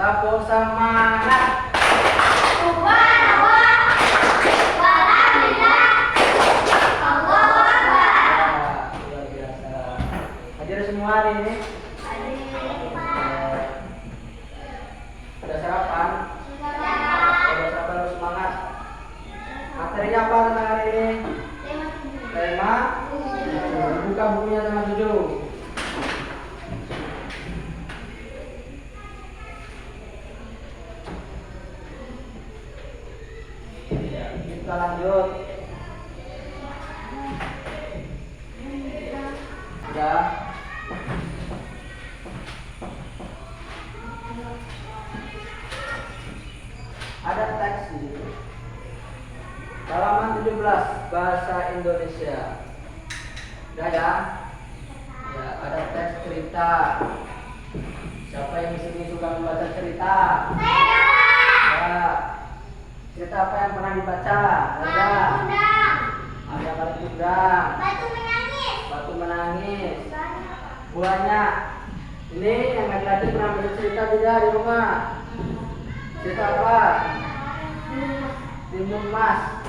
Tepuk semangat. Luar biasa. Hadir semua hari ini. Sudah sarapan? Sudah sarapan, harus semangat. Materinya apa tentang hari ini? Tema. Buka bukunya tema 7. Kita lanjut. Ya. Ada teks di sini. Halaman 17 bahasa Indonesia. Udah ya? Ya, ada teks cerita. Siapa yang di sini suka membaca cerita? Ya. Cerita apa yang pernah dibaca? Ada. Ada Batu Gudang. Batu menangis. Banyak. Ini yang laki-laki pernah baca cerita tidak di rumah? Cerita apa? Timun Mas.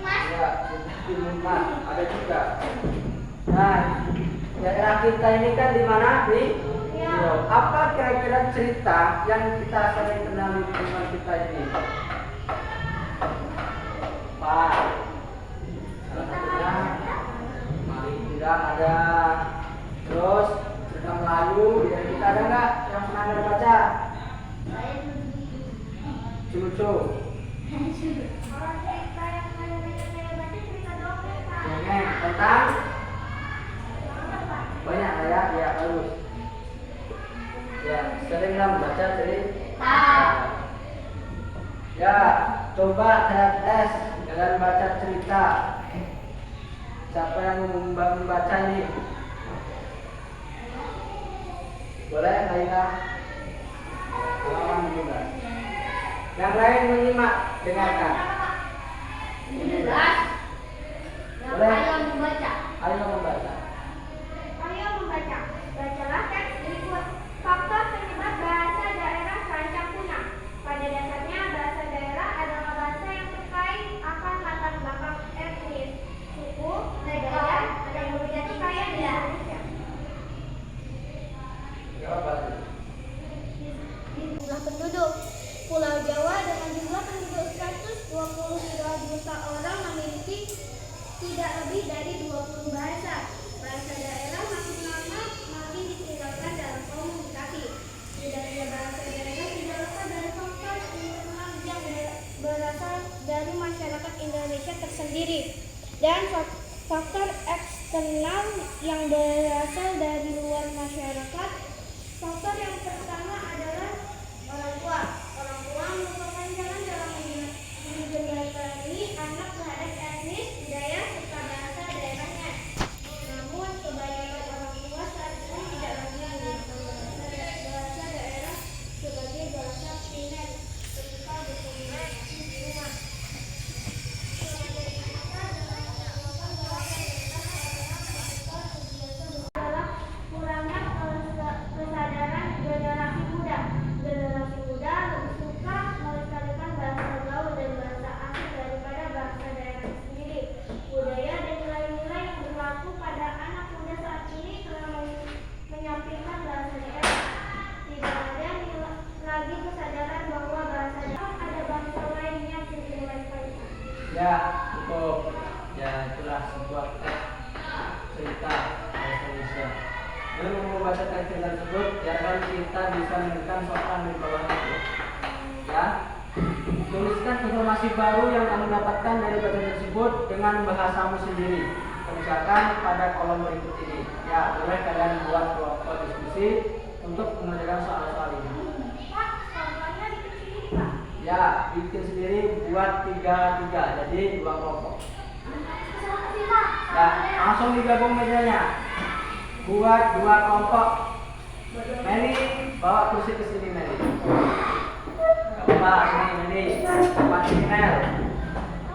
Ya, Timun Mas. Ada juga. Nah, daerah kita ini kan di mana? Di Riau. Apa kira-kira cerita yang kita sering kenal di rumah kita ini? Pak, salah satunya Mari Tidak ada. Terus cerita Melayu dari kita ada nggak yang pernah Anda baca? Lucu. Dongeng tentang banyak ya, ya bagus. Ya, sering membaca cerita. Ya, coba tes dengan baca cerita. Siapa yang membaca ini? Boleh, Laila? Halaman 17. Yang lain menyimak, dengarkan. Boleh? Ayo membaca. Bacalah teks berikut. Faktor penyebab bahasa daerah terancam punah. Pada dasarnya bahasa daerah adalah bahasa yang terkait akan latar belakang etnis, suku, budaya, dan budaya kaya di Indonesia. Jawab lagi. Jumlah penduduk Pulau Jawa dengan jumlah penduduk 122 juta orang memiliki tidak lebih dari 20 bahasa. Bahasa daerah makin lama makin ditinggalkan dalam komunikasi. Budaya bahasa daerah tidak lepas dari faktor internal yang berasal dari masyarakat Indonesia tersendiri dan faktor eksternal yang berasal dari luar masyarakat. Faktor yang pertama adalah orang tua. Orang tua merupakan jalan dalam menjembatani anak terhadap etnis, budaya, serta bahasa daerahnya. Namun, kebanyakan orang tua saat ini tidak lagi menggunakan bahasa daerah sebagai bahasa primer ketika berkomunikasi di rumah. Adalah kurangnya kesadaran generasi muda. Generasi muda lebih suka melestarikan bahasa gaul dan bahasa asing daripada bahasa daerah sendiri. Budaya dan nilai-nilai yang berlaku pada anak muda saat ini telah menyampingkan bahasa daerah. Tidak ada lagi kesadaran bahwa bahasa daerah ada bangsa lain yang mereka. Ya, cukup. Ya, itulah sebuah teks cerita bahasa Indonesia. Dengan membaca teks cerita tersebut, biarkan kita bisa menekan soal di bawah itu. Ya, tuliskan informasi baru yang kamu dapatkan dari baca tersebut dengan bahasamu sendiri. Kerjakan pada kolom berikut ini. Ya, boleh kalian buat kelompok diskusi untuk mengerjakan soal-soal ini. Pak, contohnya di sini, Pak. Ya, bikin sendiri, buat 3-3, jadi 2 kelompok. Ya, langsung digabung mejanya. Buat 2 kelompok. Meli, bawa kursi ke sini, Meli. Gak apa-apa, sini Meli. Depan sini, Mel.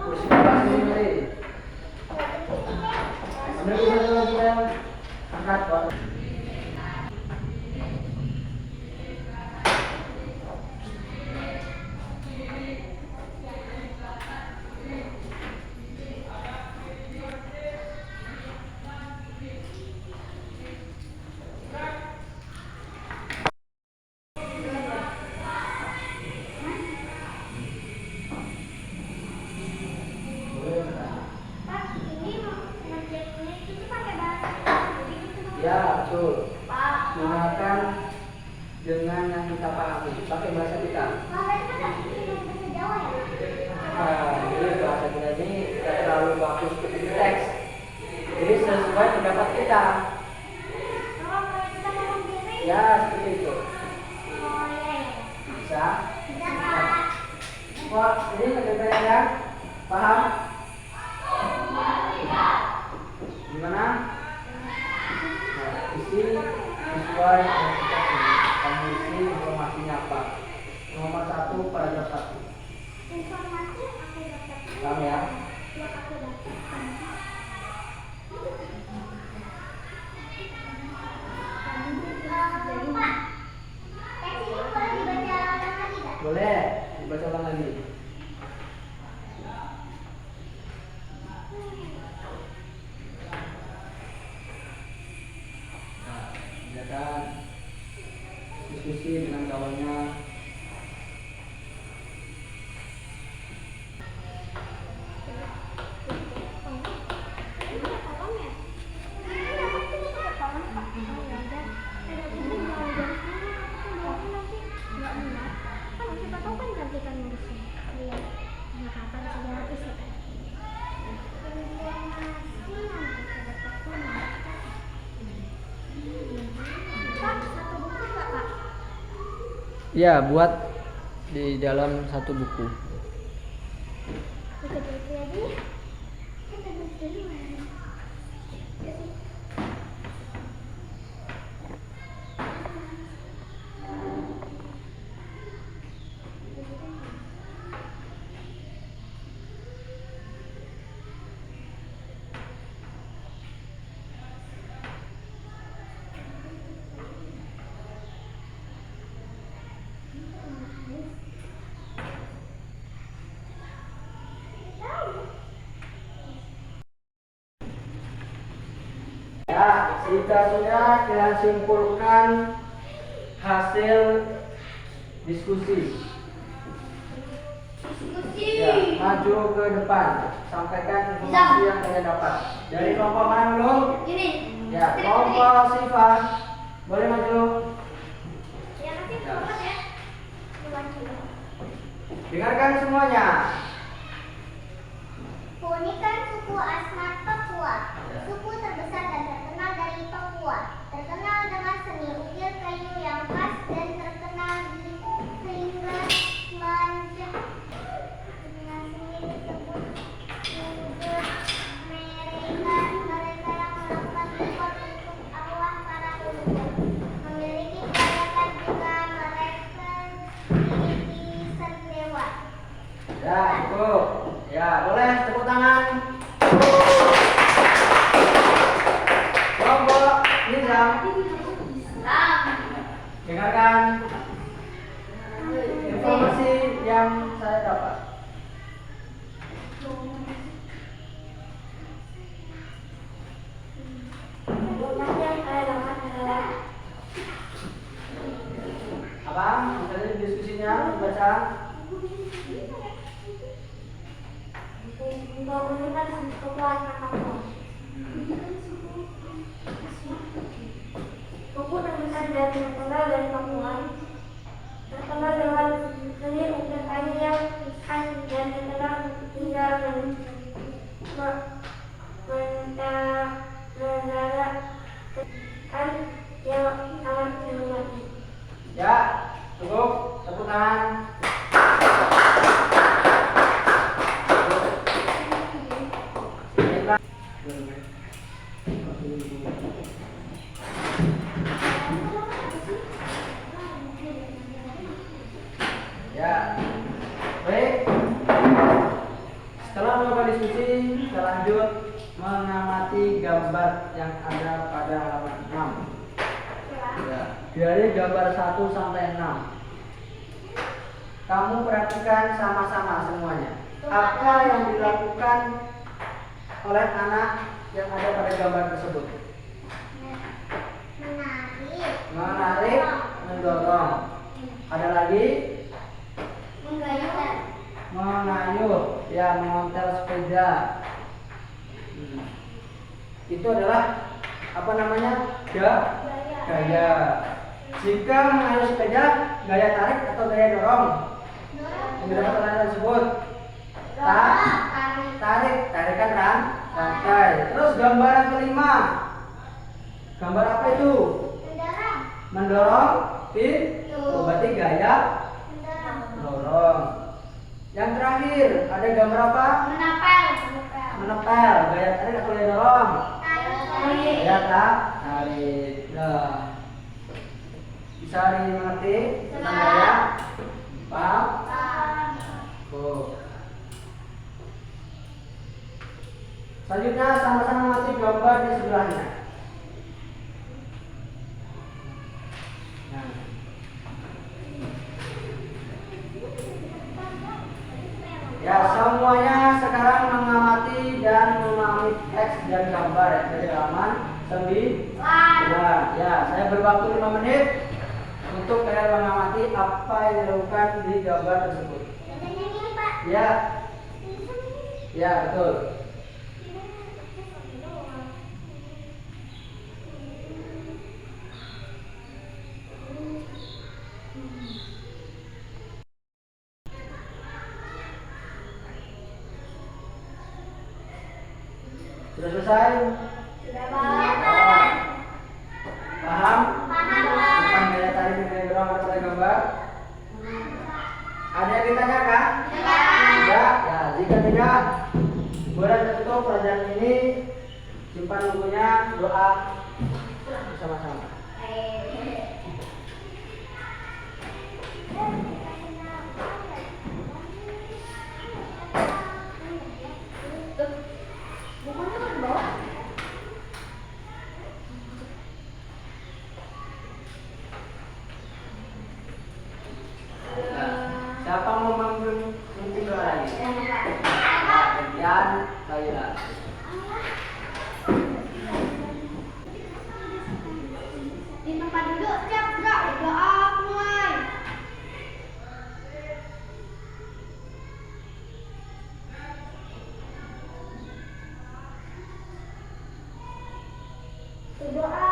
Kursi depan sini, Meli. Ambil kursi dulu, Mel. Angkat, bawa. Ya, betul. Pak. Gunakan dengan yang kita pahami, pakai bahasa kita. Pak, berarti kan bahasa Jawa ya? Jadi bahasa kita ini tidak terlalu bagus seperti teks. Jadi sesuai pendapat kita. Kalau kita ngomong sendiri? Ya, seperti itu. Oh iya. Bisa? Bisa, Pak. Wah, ini kedengaran ya? Paham? Gimana? Nah, isi sesuai yang kita pilih. Kamu isi informasinya apa? Nomor 1, paragraf 1. Informasi aku dapat. Paham ya? Yang aku dapatkan. Pak, teks ini boleh dibaca ulang lagi nggak? Boleh, dibaca ulang lagi. Nah, silakan diskusi dengan kawannya. Ya, buat di dalam satu buku. Ya, jika sudah kalian simpulkan hasil diskusi. Ya, maju ke depan, sampaikan informasi yang kalian dapat. Dari kelompok mana dulu? Ini. Ya, kelompok Siva, boleh maju. Ya, nanti kelompok ya. Dengarkan semuanya. Keunikan suku Asmat Papua. Suku terbesar dan terkenal dari Papua. Terkenal dengan seni ukir kayu yang khas dan terkenal sehingga dengan seni tersebut juga mereka yang melakukan impor untuk arwah para leluhur. Memiliki perayaan juga mereka memiliki sendewa. Ya, cukup. Ya, boleh tepuk tangan. Kelompok Nizam, dengarkan informasi yang saya dapat. Apa? Misalnya diskusinya dibaca. Suku terbesar dan terkenal dari Papua, terkenal dengan seni ukir kayu yang khas dan terkenal hingga kan yang sangat dihormati. Ya, cukup. Tepuk tangan. Ya, baik. Setelah melakukan diskusi, kita lanjut mengamati gambar yang ada pada halaman 6. Ya, dari gambar 1 sampai 6. Kamu perhatikan sama-sama semuanya. Apa yang dilakukan oleh anak yang ada pada gambar tersebut? Menarik, mendorong. Ada lagi? Mengayuh, ya, mengontel sepeda. Itu adalah apa namanya? gaya. Jika mengayuh sepeda, gaya tarik atau gaya dorong? Yang dapat tanda tersebut. Tarik, tarikan rantai. Terus gambar yang kelima. Gambar apa itu? Mendorong pintu. Berarti gaya dorong. Yang terakhir, ada gambar apa? Menepel. Gaya tarik atau gaya dorong? Gaya tarik. Nah, bisa dimengerti tentang gaya? Paham? Selanjutnya sama-sama mengerti gambar di sebelahnya. Nah. Ya, semuanya sekarang mengamati dan memahami teks dan gambar ya, dari halaman 9. Ya, saya berwaktu 5 menit untuk kalian mengamati apa yang dilakukan di gambar tersebut. Ya, ya betul. Sudah selesai? Paham? Tentang gaya tarik dan gaya dorong pada gambar? Ada yang ditanyakan? Tidak? Ya, jika tidak, boleh tutup pelajaran ini. Simpan bukunya, doa bersama-sama. Siapa mau memimpin doa lagi? Kemudian Laila. Di tempat duduk siap gerak, doa mulai. Berdoa